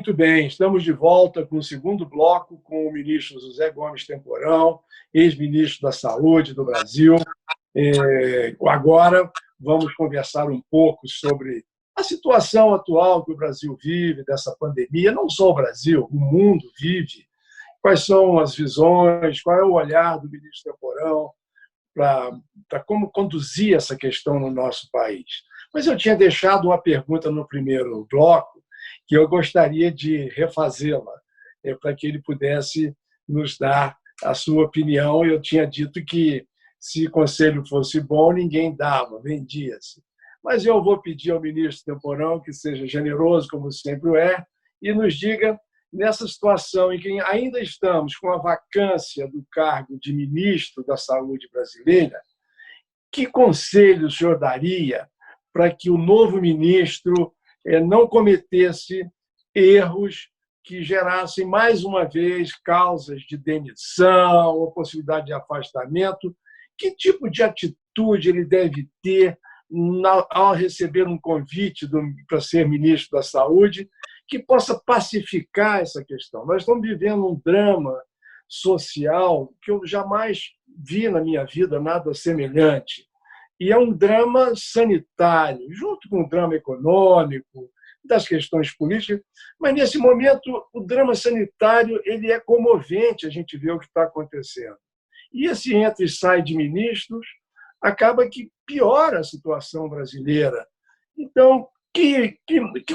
Muito bem, estamos de volta com o segundo bloco com o ministro José Gomes Temporão, ex-ministro da Saúde do Brasil. Agora vamos conversar um pouco sobre a situação atual que o Brasil vive, dessa pandemia, não só o Brasil, o mundo vive. Quais são as visões, qual é o olhar do ministro Temporão para como conduzir essa questão no nosso país. Mas eu tinha deixado uma pergunta no primeiro bloco, que eu gostaria de refazê-la, para que ele pudesse nos dar a sua opinião. Eu tinha dito que, se o conselho fosse bom, ninguém dava, vendia-se. Mas eu vou pedir ao ministro Temporão que seja generoso, como sempre o é, e nos diga, nessa situação em que ainda estamos com a vacância do cargo de ministro da Saúde brasileira, que conselho o senhor daria para que o novo ministro não cometesse erros que gerassem, mais uma vez, causas de demissão ou possibilidade de afastamento? Que tipo de atitude ele deve ter ao receber um convite para ser ministro da Saúde, que possa pacificar essa questão? Nós estamos vivendo um drama social que eu jamais vi na minha vida nada semelhante. E é um drama sanitário, junto com o drama econômico, das questões políticas, mas, nesse momento, o drama sanitário ele é comovente, a gente vê o que está acontecendo. E esse entra e sai de ministros acaba que piora a situação brasileira. Então, que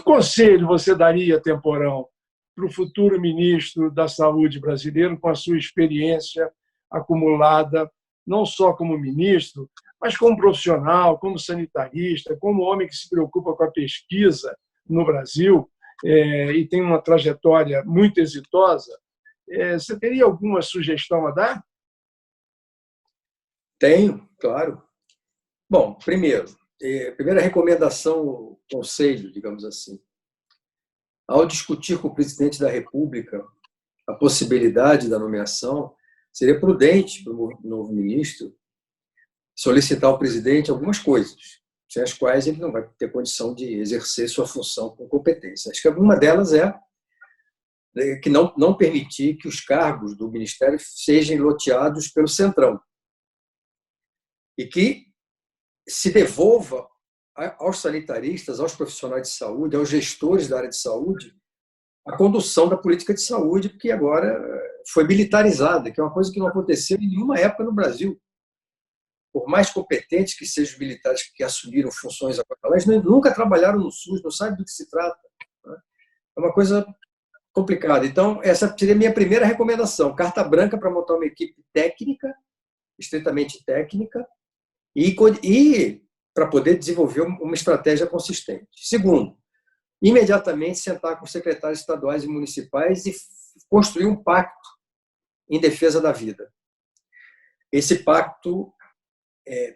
conselho você daria, Temporão, para o futuro ministro da Saúde brasileiro, com a sua experiência acumulada, não só como ministro, mas como profissional, como sanitarista, como homem que se preocupa com a pesquisa no Brasil e tem uma trajetória muito exitosa? Você teria alguma sugestão a dar? Tenho, claro. Bom, primeira recomendação, conselho, digamos assim. Ao discutir com o presidente da República a possibilidade da nomeação, seria prudente para o novo ministro solicitar ao presidente algumas coisas, sem as quais ele não vai ter condição de exercer sua função com competência. Acho que uma delas é que não permitir que os cargos do Ministério sejam loteados pelo Centrão e que se devolva aos sanitaristas, aos profissionais de saúde, aos gestores da área de saúde, a condução da política de saúde, porque agora foi militarizada, que é uma coisa que não aconteceu em nenhuma época no Brasil. Por mais competentes que sejam os militares que assumiram funções agora, eles nunca trabalharam no SUS, não sabem do que se trata. É uma coisa complicada. Então, essa seria a minha primeira recomendação. Carta branca para montar uma equipe técnica, estritamente técnica, e para poder desenvolver uma estratégia consistente. Segundo, imediatamente sentar com os secretários estaduais e municipais e construir um pacto em defesa da vida. Esse pacto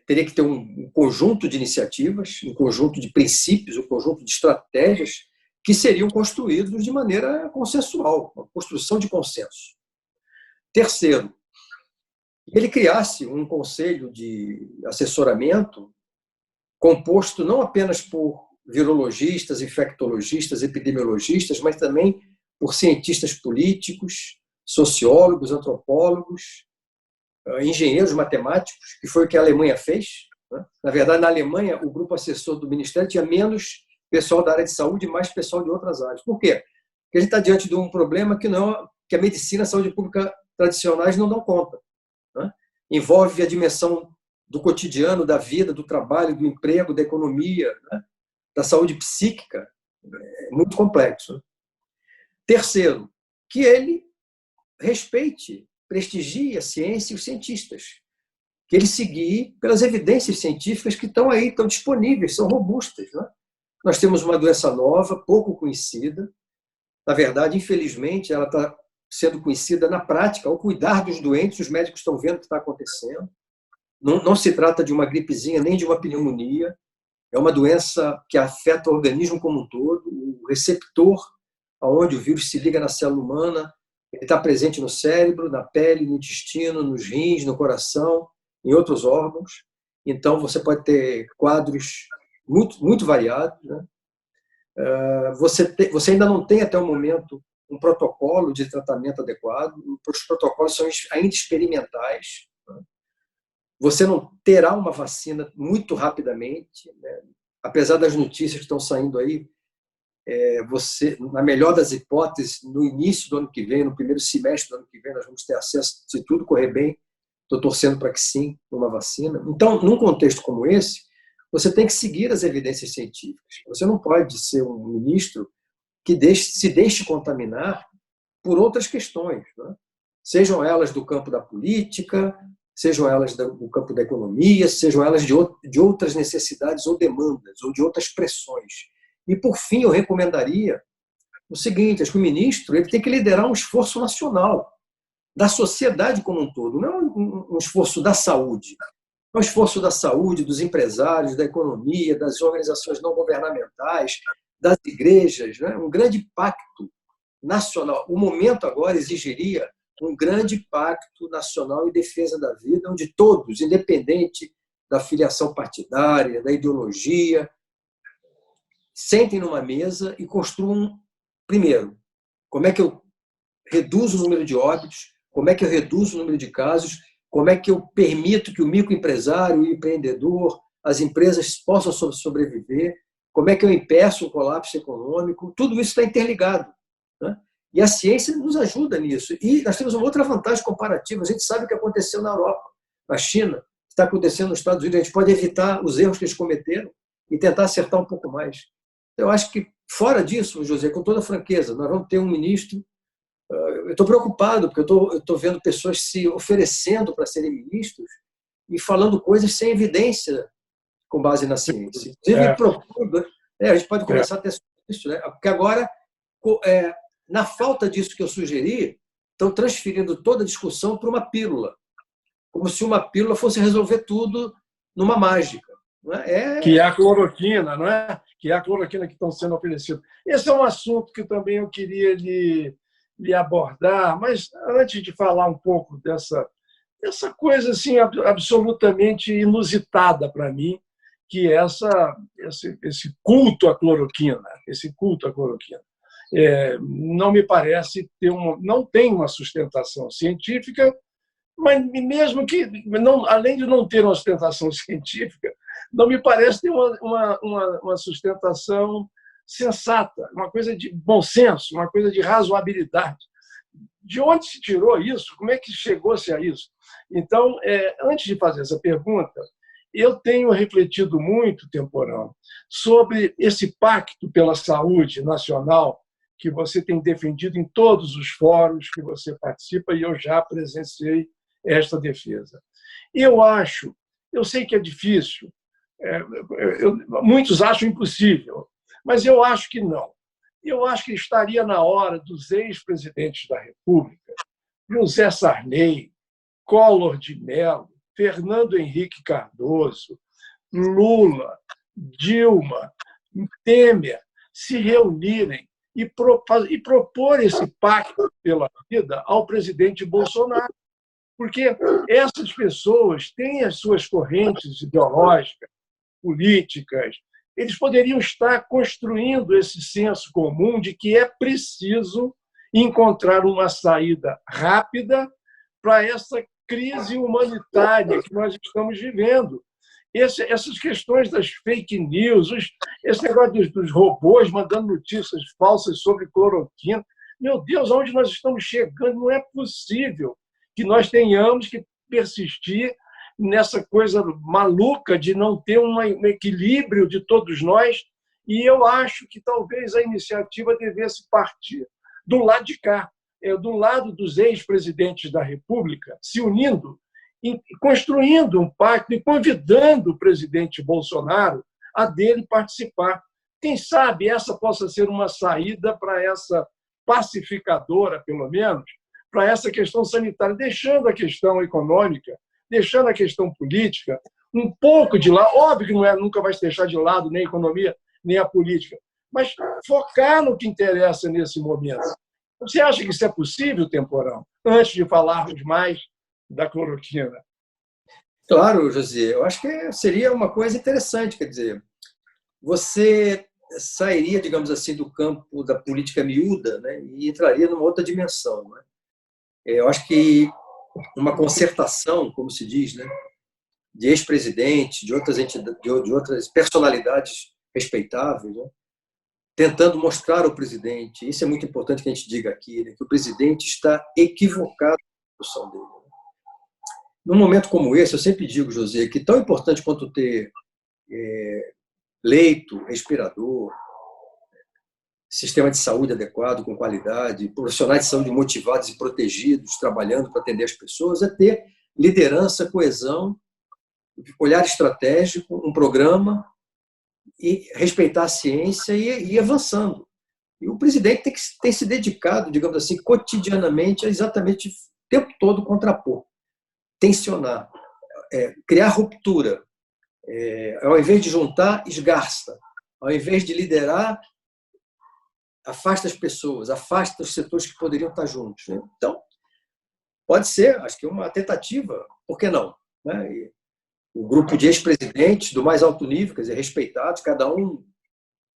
teria que ter um conjunto de iniciativas, um conjunto de princípios, um conjunto de estratégias que seriam construídos de maneira consensual, uma construção de consenso. Terceiro, ele criasse um conselho de assessoramento composto não apenas por virologistas, infectologistas, epidemiologistas, mas também por cientistas políticos, sociólogos, antropólogos, engenheiros matemáticos, que foi o que a Alemanha fez. Na verdade, na Alemanha, o grupo assessor do Ministério tinha menos pessoal da área de saúde e mais pessoal de outras áreas. Por quê? Porque a gente está diante de um problema que a medicina e a saúde pública tradicionais não dão conta. Envolve a dimensão do cotidiano, da vida, do trabalho, do emprego, da economia, da saúde psíquica. É muito complexo. Terceiro, que ele respeite, prestigie a ciência e os cientistas. Que ele siga pelas evidências científicas que estão aí, estão disponíveis, são robustas. Nós temos uma doença nova, pouco conhecida. Na verdade, infelizmente, ela está sendo conhecida na prática. Ao cuidar dos doentes, os médicos estão vendo o que está acontecendo. Não se trata de uma gripezinha nem de uma pneumonia. É uma doença que afeta o organismo como um todo. O receptor, onde o vírus se liga na célula humana, ele está presente no cérebro, na pele, no intestino, nos rins, no coração, em outros órgãos. Então, você pode ter quadros muito, muito variados. Você ainda não tem, até o momento, um protocolo de tratamento adequado, os protocolos são ainda experimentais. Você não terá uma vacina muito rapidamente, né? Apesar das notícias que estão saindo aí, você, na melhor das hipóteses, no início do ano que vem, no primeiro semestre do ano que vem, nós vamos ter acesso, se tudo correr bem, estou torcendo para que sim, uma vacina. Então, num contexto como esse, você tem que seguir as evidências científicas. Você não pode ser um ministro que se deixe contaminar por outras questões, né? Sejam elas do campo da política, sejam elas do campo da economia, sejam elas de outras necessidades ou demandas, ou de outras pressões. E, por fim, eu recomendaria o seguinte: acho que o ministro ele tem que liderar um esforço nacional, da sociedade como um todo, não é um esforço da saúde. É um esforço da saúde, dos empresários, da economia, das organizações não governamentais, das igrejas, né? Um grande pacto nacional. O momento agora exigiria um grande pacto nacional em defesa da vida, onde todos, independente da filiação partidária, da ideologia, sentem numa mesa e construam, primeiro, como é que eu reduzo o número de óbitos, como é que eu reduzo o número de casos, como é que eu permito que o microempresário, o empreendedor, as empresas possam sobreviver, como é que eu impeço um colapso econômico. Tudo isso está interligado, né? E a ciência nos ajuda nisso. E nós temos uma outra vantagem comparativa. A gente sabe o que aconteceu na Europa, na China, o que está acontecendo nos Estados Unidos. A gente pode evitar os erros que eles cometeram e tentar acertar um pouco mais. Eu acho que, fora disso, José, com toda franqueza, nós vamos ter um ministro. Eu estou preocupado, porque eu estou vendo pessoas se oferecendo para serem ministros e falando coisas sem evidência com base na ciência. A gente pode conversar até sobre isso, né? Porque agora, na falta disso que eu sugeri, estão transferindo toda a discussão para uma pílula, como se uma pílula fosse resolver tudo numa mágica. Que é a cloroquina, não é? Que é a cloroquina que estão sendo oferecida. Esse é um assunto que também eu queria lhe abordar, mas antes de falar um pouco dessa coisa assim absolutamente inusitada para mim, que é esse culto à cloroquina, não me parece não tem uma sustentação científica, mas mesmo que, além de não ter uma sustentação científica, não me parece ter uma sustentação sensata, uma coisa de bom senso, uma coisa de razoabilidade. De onde se tirou isso? Como é que chegou-se a isso? Então, antes de fazer essa pergunta, eu tenho refletido muito, Temporão, sobre esse pacto pela saúde nacional que você tem defendido em todos os fóruns que você participa, e eu já presenciei esta defesa. Eu sei que é difícil, muitos acham impossível, mas eu acho que não. Eu acho que estaria na hora dos ex-presidentes da República, José Sarney, Collor de Mello, Fernando Henrique Cardoso, Lula, Dilma, Temer, se reunirem e propor esse pacto pela vida ao presidente Bolsonaro. Porque essas pessoas têm as suas correntes ideológicas, políticas, eles poderiam estar construindo esse senso comum de que é preciso encontrar uma saída rápida para essa crise humanitária que nós estamos vivendo. Essas questões das fake news, esse negócio dos robôs mandando notícias falsas sobre cloroquina. Meu Deus, aonde nós estamos chegando? Não é possível que nós tenhamos que persistir nessa coisa maluca de não ter um equilíbrio de todos nós. E eu acho que talvez a iniciativa devesse partir do lado de cá, do lado dos ex-presidentes da República, se unindo, construindo um pacto e convidando o presidente Bolsonaro a dele participar. Quem sabe essa possa ser uma saída para essa pacificadora, pelo menos, para essa questão sanitária, deixando a questão econômica, deixando a questão política um pouco de lado. Óbvio que nunca vai se deixar de lado nem a economia, nem a política, mas focar no que interessa nesse momento. Você acha que isso é possível, Temporão? Antes de falarmos mais da cloroquina. Claro, José. Eu acho que seria uma coisa interessante. Quer dizer, você sairia, digamos assim, do campo da política miúda, né, e entraria numa outra dimensão, né? Eu acho que uma concertação, como se diz, né, de ex-presidentes, de outras entidades, de outras personalidades respeitáveis, né, tentando mostrar ao presidente, isso é muito importante que a gente diga aqui, né, que o presidente está equivocado na posição dele. Num momento como esse, eu sempre digo, José, que tão importante quanto ter leito, respirador, sistema de saúde adequado, com qualidade, profissionais de saúde motivados e protegidos, trabalhando para atender as pessoas, é ter liderança, coesão, olhar estratégico, um programa e respeitar a ciência e ir avançando. E o presidente tem se dedicado, digamos assim, cotidianamente a exatamente o tempo todo contrapor, tensionar, criar ruptura. Ao invés de juntar, esgarça. Ao invés de liderar, afasta as pessoas, afasta os setores que poderiam estar juntos. Né? Então, pode ser, acho que uma tentativa, por que não? Né? E o grupo de ex-presidentes do mais alto nível, quer dizer, respeitados, cada um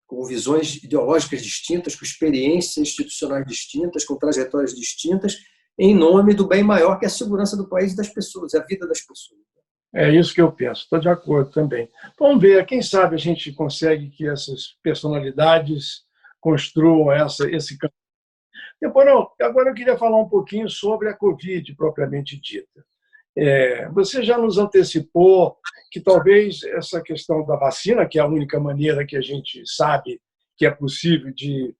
com visões ideológicas distintas, com experiências institucionais distintas, com trajetórias distintas, em nome do bem maior, que é a segurança do país e das pessoas, a vida das pessoas. É isso que eu penso, estou de acordo também. Vamos ver, quem sabe a gente consegue que essas personalidades construam esse campo. Agora eu queria falar um pouquinho sobre a Covid propriamente dita. Você já nos antecipou que talvez essa questão da vacina, que é a única maneira que a gente sabe que é possível de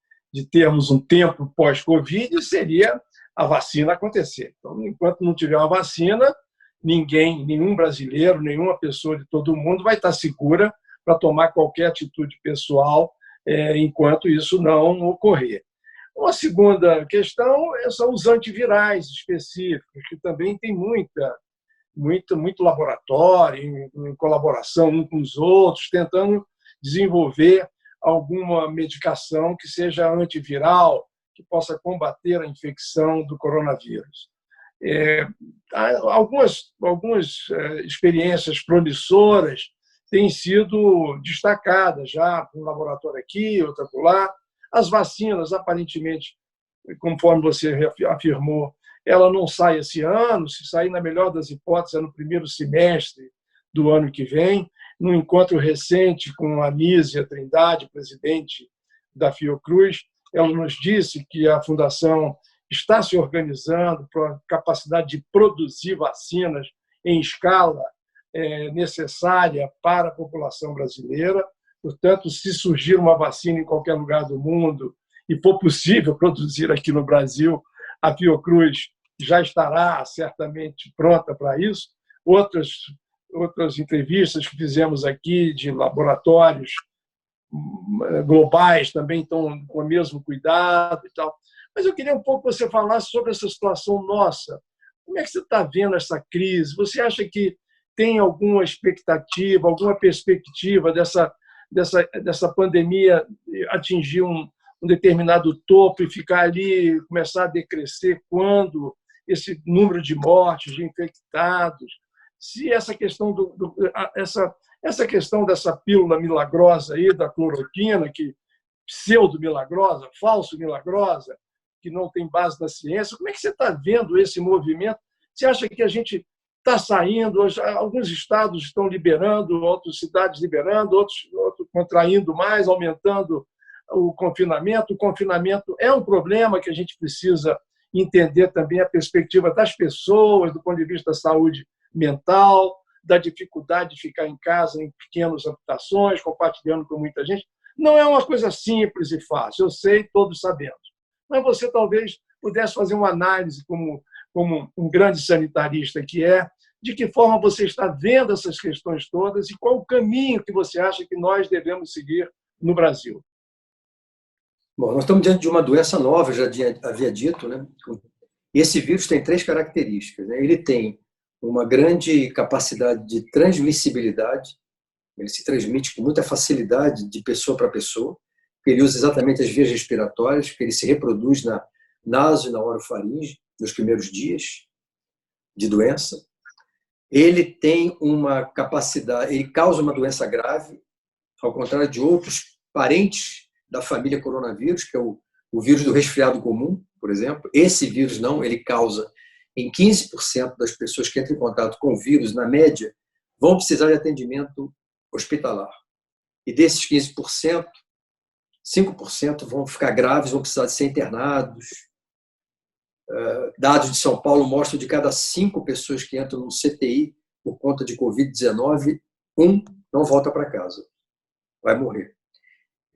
termos um tempo pós-Covid, seria a vacina acontecer. Então, enquanto não tiver uma vacina, nenhum brasileiro, nenhuma pessoa de todo o mundo vai estar segura para tomar qualquer atitude pessoal enquanto isso não ocorrer. Uma segunda questão são os antivirais específicos, que também tem muito laboratório, em colaboração uns com os outros, tentando desenvolver alguma medicação que seja antiviral, que possa combater a infecção do coronavírus. Algumas experiências promissoras têm sido destacadas já, um laboratório aqui, outro lá. As vacinas, aparentemente, conforme você afirmou, ela não sai esse ano, se sair, na melhor das hipóteses, é no primeiro semestre do ano que vem. Num encontro recente com a Nízia Trindade, presidente da Fiocruz, ela nos disse que a Fundação está se organizando para a capacidade de produzir vacinas em escala necessária para a população brasileira. Portanto, se surgir uma vacina em qualquer lugar do mundo e for possível produzir aqui no Brasil, a Fiocruz já estará certamente pronta para isso. Outras entrevistas que fizemos aqui de laboratórios globais também estão com o mesmo cuidado e tal. Mas eu queria um pouco que você falasse sobre essa situação nossa. Como é que você está vendo essa crise? Você acha que tem alguma expectativa, alguma perspectiva dessa pandemia atingir um determinado topo e ficar ali, começar a decrescer quando esse número de mortes, de infectados, se essa questão essa questão dessa pílula milagrosa aí da cloroquina, que pseudo-milagrosa, falso-milagrosa, que não tem base na ciência, como é que você está vendo esse movimento? Você acha que a gente está saindo, alguns estados estão liberando, outras cidades liberando, outros contraindo mais, aumentando o confinamento. O confinamento é um problema que a gente precisa entender também a perspectiva das pessoas, do ponto de vista da saúde mental, da dificuldade de ficar em casa em pequenas habitações, compartilhando com muita gente. Não é uma coisa simples e fácil, eu sei, todos sabemos. Mas você talvez pudesse fazer uma análise como um grande sanitarista que de que forma você está vendo essas questões todas e qual o caminho que você acha que nós devemos seguir no Brasil. Bom, nós estamos diante de uma doença nova, já havia dito, né? E esse vírus tem 3 características. Né? Ele tem uma grande capacidade de transmissibilidade, ele se transmite com muita facilidade de pessoa para pessoa, porque ele usa exatamente as vias respiratórias, porque ele se reproduz na naso e na orofaringe nos primeiros dias de doença. Ele tem uma capacidade, ele causa uma doença grave, ao contrário de outros parentes da família coronavírus, que é o vírus do resfriado comum, por exemplo. Esse vírus não, ele causa em 15% das pessoas que entram em contato com o vírus, na média, vão precisar de atendimento hospitalar. E desses 15%, 5% vão ficar graves, vão precisar de ser internados. Dados de São Paulo mostram que de cada 5 pessoas que entram no CTI por conta de Covid-19, 1 não volta para casa, vai morrer.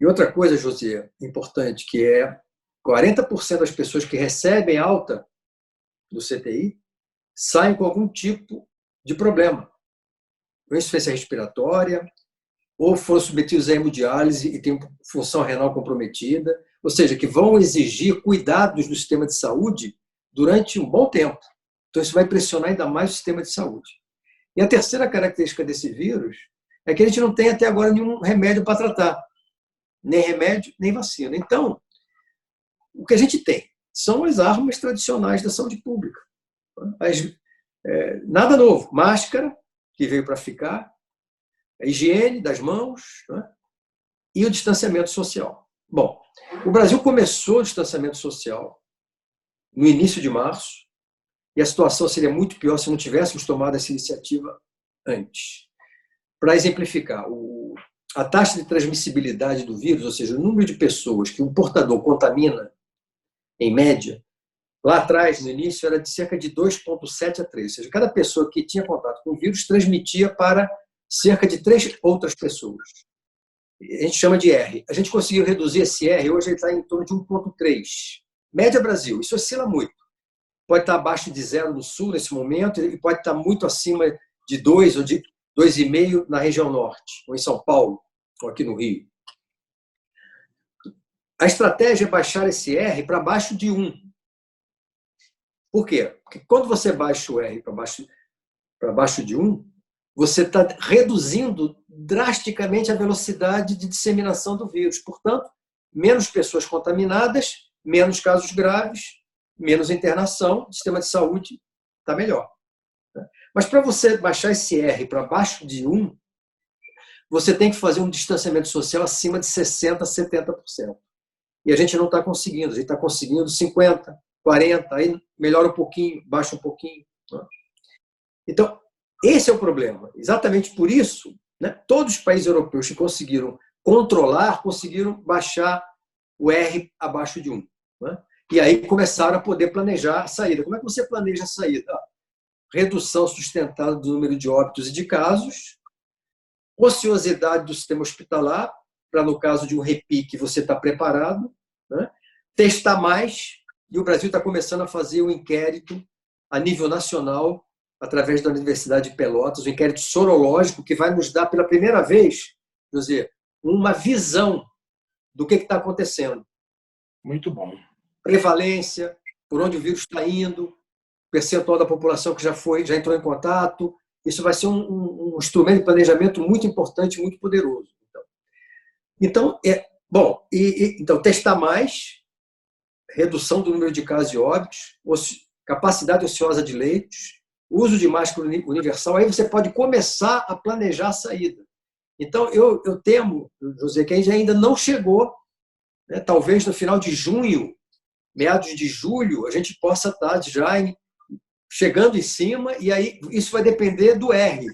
E outra coisa, José, importante, que é 40% das pessoas que recebem alta do CTI saem com algum tipo de problema. Ou insuficiência respiratória, ou foram submetidos à hemodiálise e têm função renal comprometida, ou seja, que vão exigir cuidados do sistema de saúde durante um bom tempo. Então, isso vai pressionar ainda mais o sistema de saúde. E a terceira característica desse vírus é que a gente não tem até agora nenhum remédio para tratar. Nem remédio, nem vacina. Então, o que a gente tem são as armas tradicionais da saúde pública. Nada novo. Máscara, que veio para ficar, a higiene das mãos, né? E o distanciamento social. Bom, o Brasil começou o distanciamento social no início de março, e a situação seria muito pior se não tivéssemos tomado essa iniciativa antes. Para exemplificar, a taxa de transmissibilidade do vírus, ou seja, o número de pessoas que um portador contamina, em média, lá atrás, no início, era de cerca de 2,7 a 3. Ou seja, cada pessoa que tinha contato com o vírus transmitia para cerca de 3 outras pessoas. A gente chama de R. A gente conseguiu reduzir esse R, hoje ele está em torno de 1,3. Média Brasil, isso oscila muito. Pode estar abaixo de 0 no sul, nesse momento, e pode estar muito acima de 2 ou de 2,5 na região norte, ou em São Paulo, ou aqui no Rio. A estratégia é baixar esse R para baixo de 1. Por quê? Porque quando você baixa o R para baixo de 1, você está reduzindo drasticamente a velocidade de disseminação do vírus. Portanto, menos pessoas contaminadas, menos casos graves, menos internação, o sistema de saúde está melhor. Mas para você baixar esse R para baixo de 1, você tem que fazer um distanciamento social acima de 60%, 70%. E a gente não está conseguindo. A gente está conseguindo 50%, 40%, aí melhora um pouquinho, baixa um pouquinho. Então, esse é o problema. Exatamente por isso, né, todos os países europeus que conseguiram controlar, conseguiram baixar o R abaixo de 1. Né? E aí começaram a poder planejar a saída. Como é que você planeja a saída? Redução sustentada do número de óbitos e de casos, ociosidade do sistema hospitalar, para, no caso de um repique, você está preparado, né? Testar mais, e o Brasil está começando a fazer um inquérito a nível nacional, através da Universidade de Pelotas, um inquérito sorológico que vai nos dar, pela primeira vez, José, uma visão do que está acontecendo. Muito bom. Prevalência, por onde o vírus está indo, percentual da população que já entrou em contato. Isso vai ser um instrumento de planejamento muito importante, muito poderoso. Então testar mais, redução do número de casos e óbitos, capacidade ociosa de leitos, uso de máscara universal, aí você pode começar a planejar a saída. Então, eu temo, José, que a gente ainda não chegou, né, talvez no final de junho, meados de julho, a gente possa estar já chegando em cima, e aí isso vai depender do R.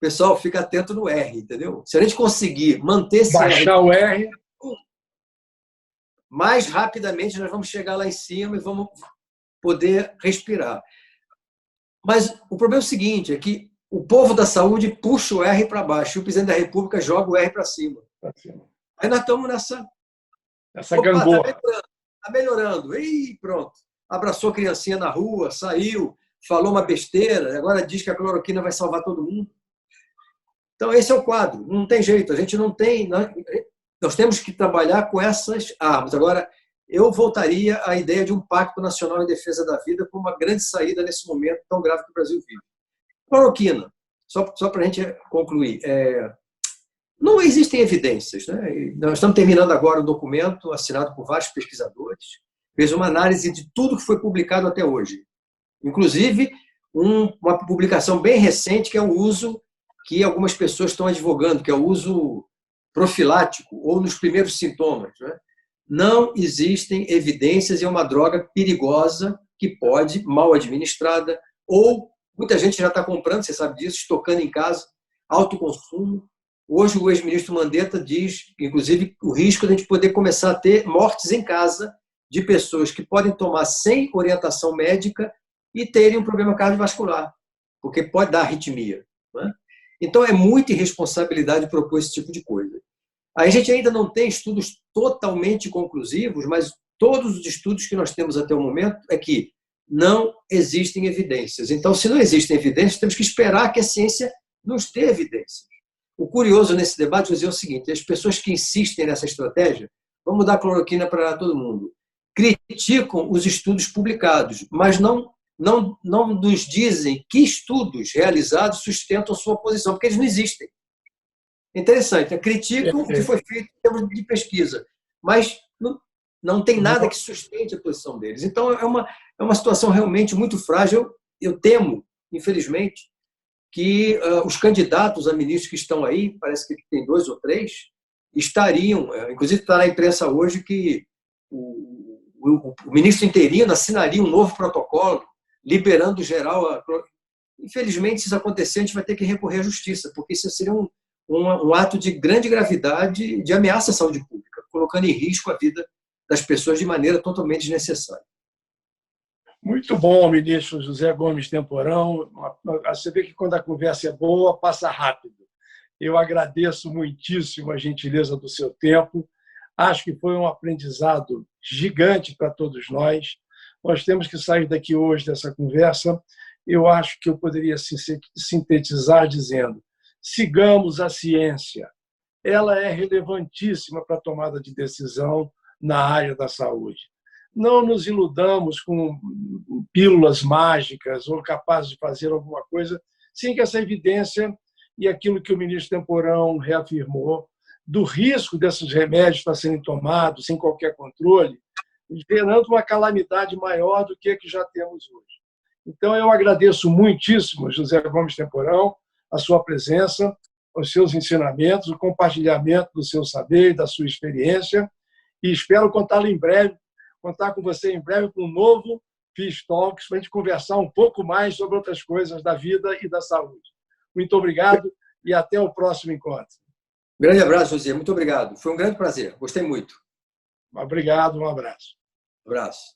Pessoal, fica atento no R, entendeu? Se a gente conseguir manter esse baixar o R, mais rapidamente nós vamos chegar lá em cima e vamos poder respirar. Mas o problema é o seguinte, é que o povo da saúde puxa o R para baixo e o presidente da República joga o R para cima. Aí nós estamos nessa gangorra. Está melhorando. E pronto. Abraçou a criancinha na rua, saiu, falou uma besteira, agora diz que a cloroquina vai salvar todo mundo. Então, esse é o quadro. Não tem jeito. A gente não tem... Nós temos que trabalhar com essas armas. Agora, eu voltaria à ideia de um pacto nacional em defesa da vida como uma grande saída nesse momento tão grave que o Brasil vive. Cloroquina, só para a gente concluir. Não existem evidências. Né? Nós estamos terminando agora um documento assinado por vários pesquisadores, fez uma análise de tudo que foi publicado até hoje. Inclusive, uma publicação bem recente, que é o uso que algumas pessoas estão advogando, que é o uso profilático ou nos primeiros sintomas, né? Não existem evidências e é uma droga perigosa que pode, mal administrada, ou muita gente já está comprando, você sabe disso, estocando em casa, alto consumo. Hoje o ex-ministro Mandetta diz, inclusive, o risco de a gente poder começar a ter mortes em casa de pessoas que podem tomar sem orientação médica e terem um problema cardiovascular, porque pode dar arritmia, né? Então, é muita irresponsabilidade propor esse tipo de coisa. A gente ainda não tem estudos totalmente conclusivos, mas todos os estudos que nós temos até o momento é que não existem evidências. Então, se não existem evidências, temos que esperar que a ciência nos dê evidências. O curioso nesse debate é o seguinte: as pessoas que insistem nessa estratégia, vamos dar cloroquina para todo mundo, criticam os estudos publicados, mas não nos dizem que estudos realizados sustentam sua posição, porque eles não existem. Interessante, criticam o que foi feito em termos de pesquisa, mas não tem nada que sustente a posição deles. Então, é uma situação realmente muito frágil. Eu temo, infelizmente, que os candidatos a ministros que estão aí, parece que tem 2 ou 3, estariam, inclusive está na imprensa hoje que o ministro interino assinaria um novo protocolo, liberando geral. Infelizmente, se isso acontecer, a gente vai ter que recorrer à justiça, porque isso seria um ato de grande gravidade, de ameaça à saúde pública, colocando em risco a vida das pessoas de maneira totalmente desnecessária. Muito bom, ministro José Gomes Temporão. Você vê que quando a conversa é boa, passa rápido. Eu agradeço muitíssimo a gentileza do seu tempo. Acho que foi um aprendizado gigante para todos nós. Nós temos que sair daqui hoje dessa conversa. Eu acho que eu poderia sintetizar dizendo: sigamos a ciência. Ela é relevantíssima para a tomada de decisão na área da saúde. Não nos iludamos com pílulas mágicas ou capazes de fazer alguma coisa sem que essa evidência e aquilo que o ministro Temporão reafirmou do risco desses remédios estar sendo tomados sem qualquer controle, gerando uma calamidade maior do que a que já temos hoje. Então, eu agradeço muitíssimo, José Gomes Temporão, a sua presença, os seus ensinamentos, o compartilhamento do seu saber e da sua experiência, e espero contar com você em breve com um novo Fish Talks para a gente conversar um pouco mais sobre outras coisas da vida e da saúde. Muito obrigado e até o próximo encontro. Grande abraço, José. Muito obrigado. Foi um grande prazer. Gostei muito. Obrigado, um abraço. Um abraço.